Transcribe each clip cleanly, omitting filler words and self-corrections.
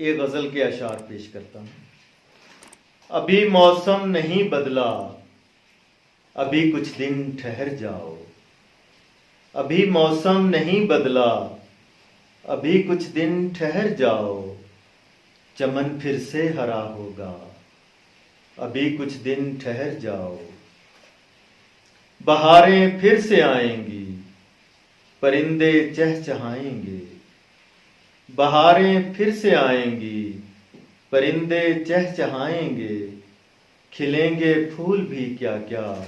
एक गजल के अशार पेश करता हूं। अभी मौसम नहीं बदला, अभी कुछ दिन ठहर जाओ। अभी मौसम नहीं बदला, अभी कुछ दिन ठहर जाओ। चमन फिर से हरा होगा, अभी कुछ दिन ठहर जाओ। बहारें फिर से आएंगी, परिंदे चहचहाएंगे। बहारें फिर से आएंगी, परिंदे चहचहाएंगे। खिलेंगे फूल भी क्या क्या,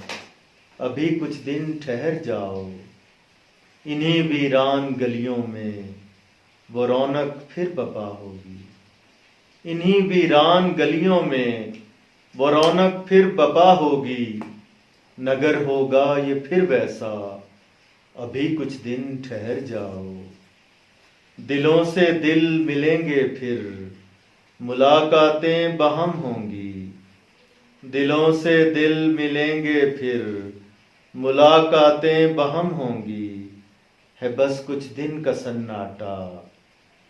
अभी कुछ दिन ठहर जाओ। इन्हीं वीरान गलियों में वो रौनक फिर बपा होगी। इन्हीं वीरान गलियों में वो रौनक फिर बपा होगी। नगर होगा ये फिर वैसा, अभी कुछ दिन ठहर जाओ। दिलों से दिल मिलेंगे फिर, मुलाकातें बहम होंगी। दिलों से दिल मिलेंगे फिर, मुलाकातें बहम होंगी। है बस कुछ दिन का सन्नाटा,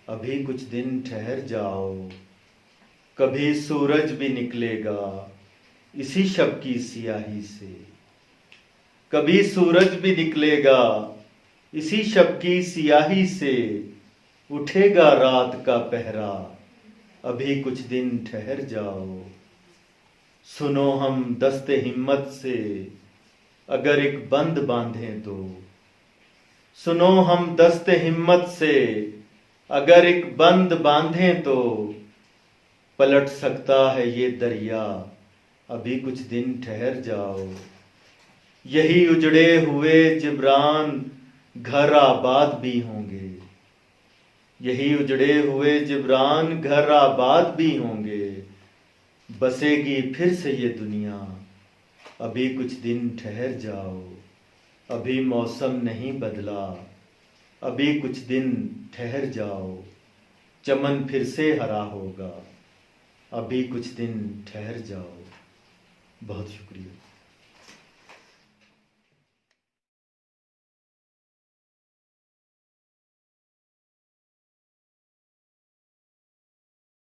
अभी कुछ दिन ठहर जाओ। कभी सूरज भी निकलेगा इसी शब की सियाही से। कभी सूरज भी निकलेगा इसी शब की सियाही से। उठेगा रात का पहरा, अभी कुछ दिन ठहर जाओ। सुनो हम दस्ते हिम्मत से अगर एक बंद बांधें तो। सुनो हम दस्ते हिम्मत से अगर एक बंद बांधें तो। पलट सकता है ये दरिया, अभी कुछ दिन ठहर जाओ। यही उजड़े हुए जिब्रान घर आबाद भी होंगे। यही उजड़े हुए जिब्रान घर आबाद भी होंगे। बसेगी फिर से ये दुनिया, अभी कुछ दिन ठहर जाओ। अभी मौसम नहीं बदला, अभी कुछ दिन ठहर जाओ। चमन फिर से हरा होगा, अभी कुछ दिन ठहर जाओ। बहुत शुक्रिया।